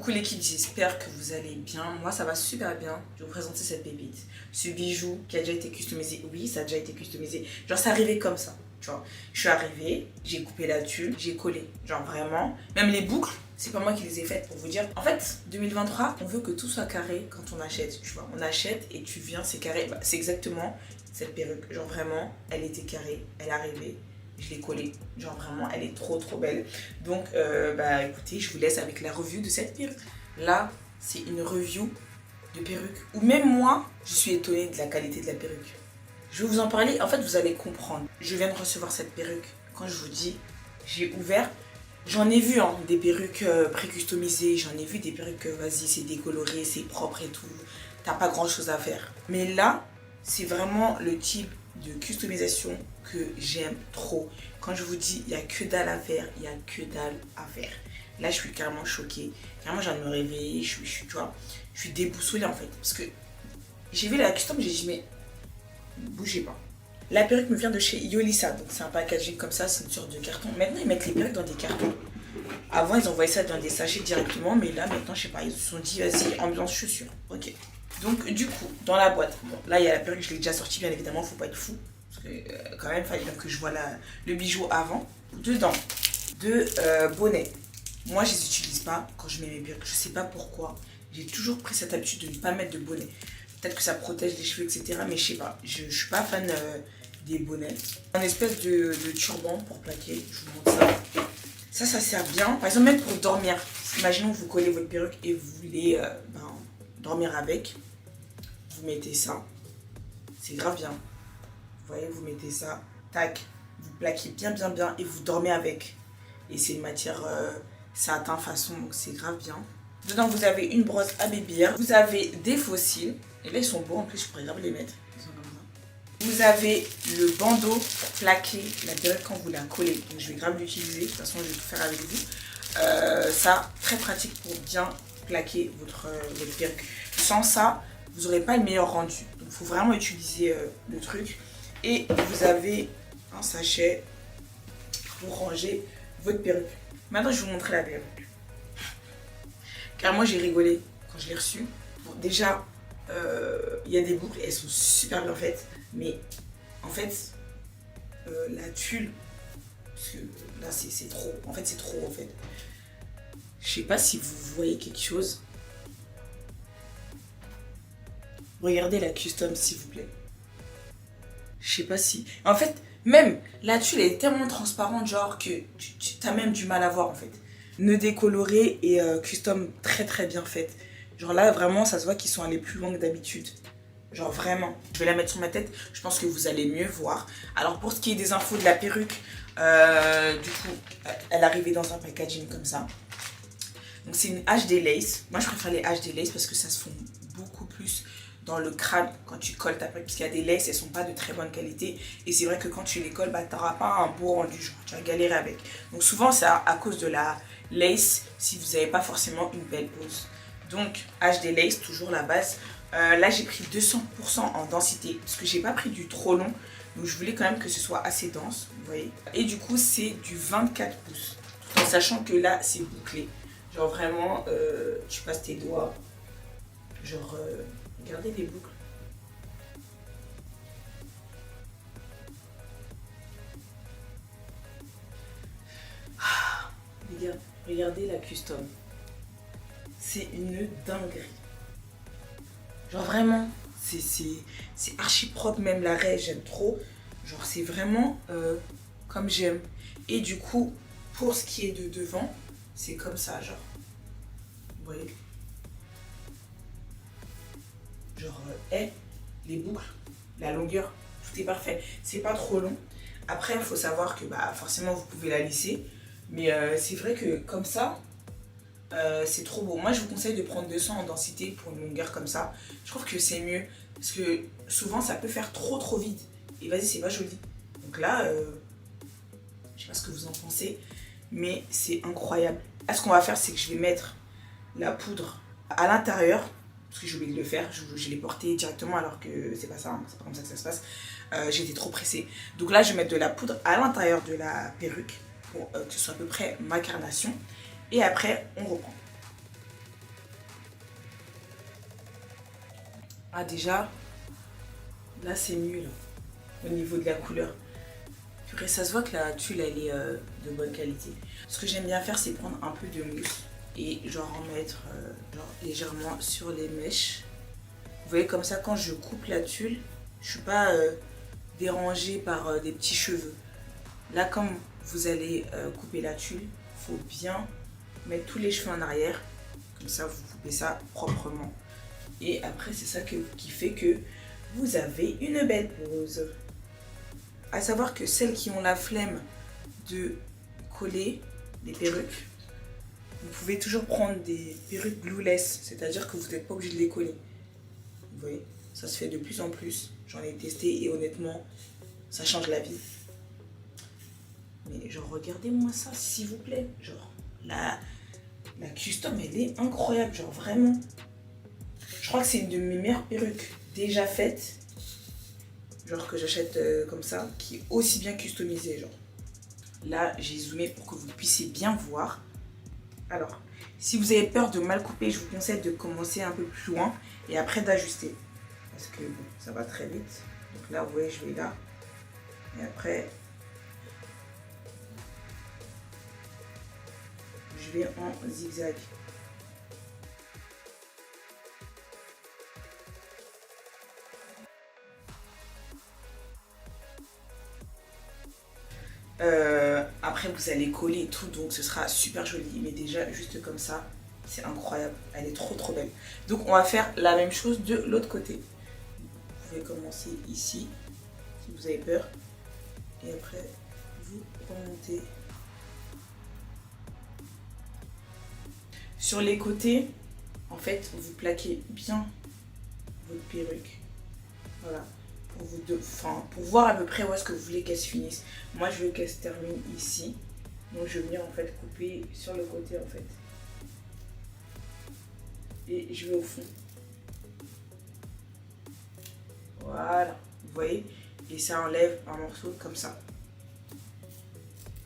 Coucou l'équipe, j'espère que vous allez bien. Moi ça va super bien. Je vais vous présenter cette pépite. Ce bijou qui a déjà été customisé. Oui, ça a déjà été customisé. Genre c'est arrivé comme ça. Tu vois, je suis arrivée, j'ai coupé la tulle, j'ai collé. Genre vraiment. Même les boucles, c'est pas moi qui les ai faites pour vous dire. En fait, 2023, on veut que tout soit carré quand on achète. Tu vois, on achète et tu viens, c'est carré. Bah, c'est exactement cette perruque. Genre vraiment, elle était carrée, elle est arrivée. Je l'ai collée, genre vraiment elle est trop belle. Donc bah écoutez, je vous laisse avec la review de cette perruque. Là c'est une review de perruque où même moi je suis étonnée de la qualité de la perruque. Je vais vous en parler, en fait vous allez comprendre. Je viens de recevoir cette perruque. Quand je vous dis j'ai ouvert, j'en ai vu hein, des perruques pré-customisées, j'en ai vu des perruques vas-y c'est décoloré, c'est propre et tout, t'as pas grand chose à faire. Mais là c'est vraiment le type de customisation que j'aime trop. Quand je vous dis il n'y a que dalle à faire, il n'y a que dalle à faire. Là je suis carrément choquée. Carrément je viens de me réveiller, tu vois, je suis déboussolée en fait. Parce que j'ai vu la custom, j'ai dit mais bougez pas. La perruque me vient de chez Yolissa, donc c'est un packaging comme ça, c'est une sorte de carton. Maintenant ils mettent les perruques dans des cartons. Avant ils envoyaient ça dans des sachets directement, mais là maintenant je sais pas, ils se sont dit vas-y ambiance chaussures. Ok. Donc du coup, dans la boîte, bon, là il y a la perruque, je l'ai déjà sortie bien évidemment, faut pas être fou. Parce que quand même, il fallait que je vois le bijou avant. Dedans, deux bonnets. Moi je les utilise pas quand je mets mes perruques, je sais pas pourquoi. J'ai toujours pris cette habitude de ne pas mettre de bonnet. Peut-être que ça protège les cheveux, etc. Mais je sais pas, je suis pas fan des bonnets. Un espèce de turban pour plaquer, je vous montre ça. Ça sert bien, par exemple même pour dormir. Imaginons que vous collez votre perruque et vous voulez dormir avec. Vous mettez ça, c'est grave bien. Vous voyez, vous mettez ça, tac, vous plaquez bien et vous dormez avec. Et c'est une matière satin façon, donc c'est grave bien. Dedans, vous avez une brosse à babyre. Vous avez des fossiles. Et là, ils sont beaux, en plus, je pourrais grave les mettre. Ils sont comme ça. Vous avez le bandeau pour plaquer la perruque quand vous la collez. Donc, je vais grave l'utiliser. De toute façon, je vais tout faire avec vous. Ça, très pratique pour bien plaquer votre perruque. Sans ça, vous n'aurez pas le meilleur rendu. Donc, il faut vraiment utiliser le truc. Et vous avez un sachet pour ranger votre perruque. Maintenant, je vais vous montrer la perruque. Car moi, j'ai rigolé quand je l'ai reçue. Bon, déjà, il y a des boucles, elles sont super bien faites. Mais en fait, la tulle, parce que là, c'est trop. En fait, c'est trop, en fait. Je sais pas si vous voyez quelque chose. Regardez la custom, s'il vous plaît. Je sais pas si... En fait, même la tulle est tellement transparente, genre que tu as même du mal à voir, en fait. Nœud décoloré et custom très bien faite. Genre là, vraiment, ça se voit qu'ils sont allés plus loin que d'habitude. Genre vraiment. Je vais la mettre sur ma tête, je pense que vous allez mieux voir. Alors pour ce qui est des infos de la perruque, du coup, elle arrivait dans un packaging comme ça. Donc c'est une HD lace. Moi, je préfère les HD lace parce que ça se fond beaucoup plus dans le crâne quand tu colles ta perruque, parce qu'il y a des laces, elles sont pas de très bonne qualité et c'est vrai que quand tu les colles, bah t'auras pas un beau rendu, genre tu vas galérer avec. Donc souvent c'est à cause de la lace si vous n'avez pas forcément une belle pose. Donc HD lace, toujours la base. Là j'ai pris 200% en densité parce que j'ai pas pris du trop long, donc je voulais quand même que ce soit assez dense, vous voyez. Et du coup c'est du 24 pouces, en sachant que là c'est bouclé. Genre vraiment, tu passes tes doigts, genre... regardez les boucles. Regardez la custom. C'est une dinguerie. Genre vraiment, c'est archi propre, même la raie, j'aime trop. Genre c'est vraiment comme j'aime. Et du coup, pour ce qui est de devant, c'est comme ça, genre. Vous voyez? Genre, les boucles, la longueur, tout est parfait. C'est pas trop long. Après, il faut savoir que bah, forcément, vous pouvez la lisser. Mais c'est vrai que comme ça, c'est trop beau. Moi, je vous conseille de prendre 200 en densité pour une longueur comme ça. Je trouve que c'est mieux. Parce que souvent, ça peut faire trop vite. Et vas-y, c'est pas joli. Donc là, je sais pas ce que vous en pensez. Mais c'est incroyable. Là, ce qu'on va faire, c'est que je vais mettre la poudre à l'intérieur. Parce que j'ai oublié de le faire, je l'ai porté directement alors que c'est pas ça, hein, c'est pas comme ça que ça se passe. J'étais trop pressée. Donc là, je vais mettre de la poudre à l'intérieur de la perruque pour que ce soit à peu près ma carnation. Et après, on reprend. Ah déjà, là c'est mieux là, au niveau de la couleur. Purée, ça se voit que la tuile elle est de bonne qualité. Ce que j'aime bien faire c'est prendre un peu de mousse et genre en mettre genre, légèrement sur les mèches. Vous voyez comme ça quand je coupe la tuile, je suis pas dérangée par des petits cheveux. Là comme vous allez couper la tuile, il faut bien mettre tous les cheveux en arrière. Comme ça vous coupez ça proprement. Et après c'est ça qui fait que vous avez une belle pose. À savoir que celles qui ont la flemme de coller des perruques, vous pouvez toujours prendre des perruques glueless, c'est-à-dire que vous n'êtes pas obligé de les coller. Vous voyez, ça se fait de plus en plus. J'en ai testé et honnêtement, ça change la vie. Mais genre, regardez-moi ça, s'il vous plaît. Genre, la custom, elle est incroyable, genre vraiment. Je crois que c'est une de mes meilleures perruques déjà faites. Genre que j'achète comme ça, qui est aussi bien customisée, genre. Là, j'ai zoomé pour que vous puissiez bien voir. Alors, si vous avez peur de mal couper, je vous conseille de commencer un peu plus loin et après d'ajuster. Parce que bon, ça va très vite. Donc là, vous voyez, je vais là. Et après, je vais en zigzag. Après vous allez coller et tout, donc ce sera super joli, mais déjà juste comme ça c'est incroyable, elle est trop belle. Donc on va faire la même chose de l'autre côté. Vous pouvez commencer ici si vous avez peur et après vous remontez sur les côtés. En fait vous plaquez bien votre perruque, voilà, pour voir à peu près où est-ce que vous voulez qu'elle se finisse. Moi je veux qu'elle se termine ici, donc je vais venir en fait couper sur le côté en fait et je vais au fond, voilà, vous voyez, et ça enlève un morceau comme ça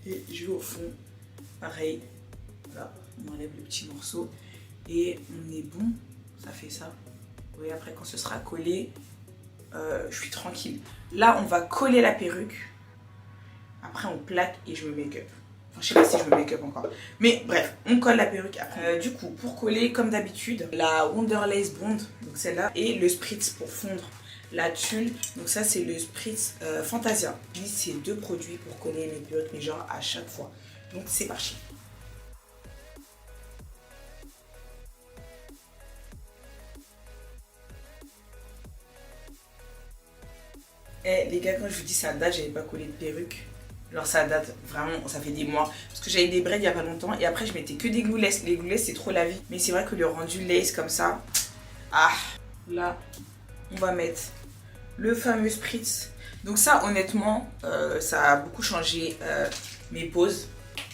et je vais au fond, pareil, voilà, on enlève le petit morceau et on est bon, ça fait ça. Vous voyez, après quand ce sera collé, je suis tranquille. Là on va coller la perruque, après on plaque et je me make-up. Enfin, je sais pas si je me make-up encore, mais bref, on colle la perruque après. Du coup, pour coller comme d'habitude, la Wonderlace Bond, donc celle-là, et le spritz pour fondre la tulle, donc ça c'est le spritz Fantasia. J'utilise ces deux produits pour coller mes perruques, mais genre à chaque fois. Donc c'est parti. Eh les gars, quand je vous dis ça date, j'avais pas collé de perruque. Alors ça date vraiment, ça fait des mois. Parce que j'avais des braids il y a pas longtemps et après je mettais que des glueless. Les glueless c'est trop la vie. Mais c'est vrai que le rendu lace comme ça, ah, là on va mettre le fameux spritz. Donc ça honnêtement, ça a beaucoup changé mes poses.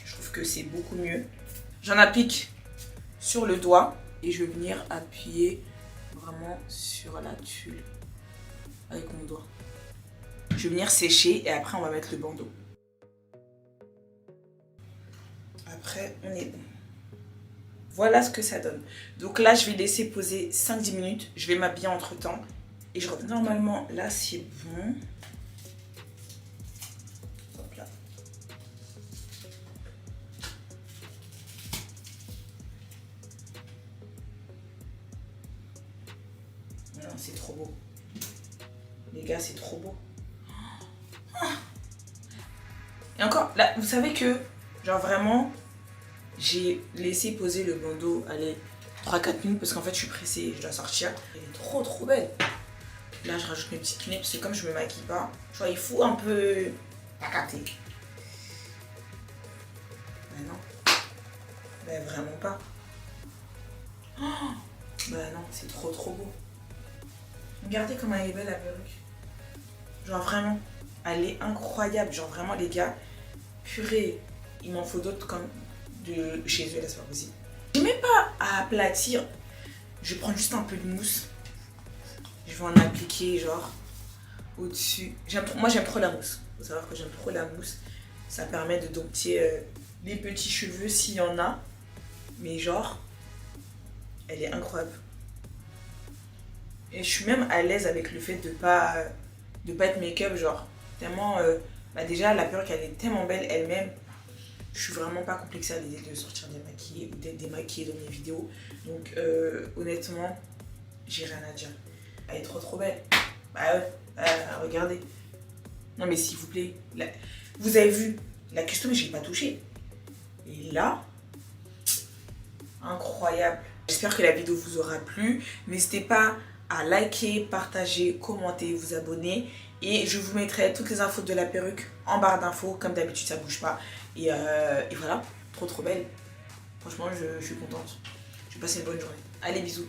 Je trouve que c'est beaucoup mieux. J'en applique sur le doigt et je vais venir appuyer vraiment sur la tulle avec mon doigt. Je vais venir sécher et après on va mettre le bandeau. Après on est bon. Voilà ce que ça donne. Donc là je vais laisser poser 5-10 minutes. Je vais m'habiller entre temps. Et je reviens. Normalement là c'est bon. Hop là. Non, c'est trop beau. Les gars, c'est trop beau. Et encore, là, vous savez que, genre vraiment, j'ai laissé poser le bandeau, allez, 3-4 minutes parce qu'en fait, je suis pressée, je dois sortir. Elle est trop belle. Là, je rajoute mes petites lunettes parce que comme je me maquille pas, tu vois, il faut un peu pacater. Ben non. Ben vraiment pas. Oh, ben non, c'est trop beau. Regardez comment elle est belle la perruque. Genre vraiment, elle est incroyable. Genre vraiment les gars, purée, il m'en faut d'autres comme de chez eux, là c'est pas possible. J'ai même pas à aplatir. Je prends juste un peu de mousse. Je vais en appliquer genre au-dessus. Moi j'aime trop la mousse. Faut savoir que j'aime trop la mousse. Ça permet de dompter les petits cheveux s'il y en a. Mais genre, elle est incroyable. Et je suis même à l'aise avec le fait de pas être make-up, genre. Tellement, bah déjà, la perruque, elle est tellement belle elle-même. Je suis vraiment pas complexée à l'idée de sortir démaquillée ou d'être démaquillée dans mes vidéos. Donc, honnêtement, j'ai rien à dire. Elle est trop belle. Bah ouais, regardez. Non mais s'il vous plaît, là, vous avez vu, la custom, j'ai pas touché. Et là, incroyable. J'espère que la vidéo vous aura plu. N'hésitez pas à liker, partager, commenter, vous abonner. Et je vous mettrai toutes les infos de la perruque en barre d'infos. Comme d'habitude, ça bouge pas. Et voilà, trop belle. Franchement, je suis contente. Je vais passer une bonne journée. Allez, bisous.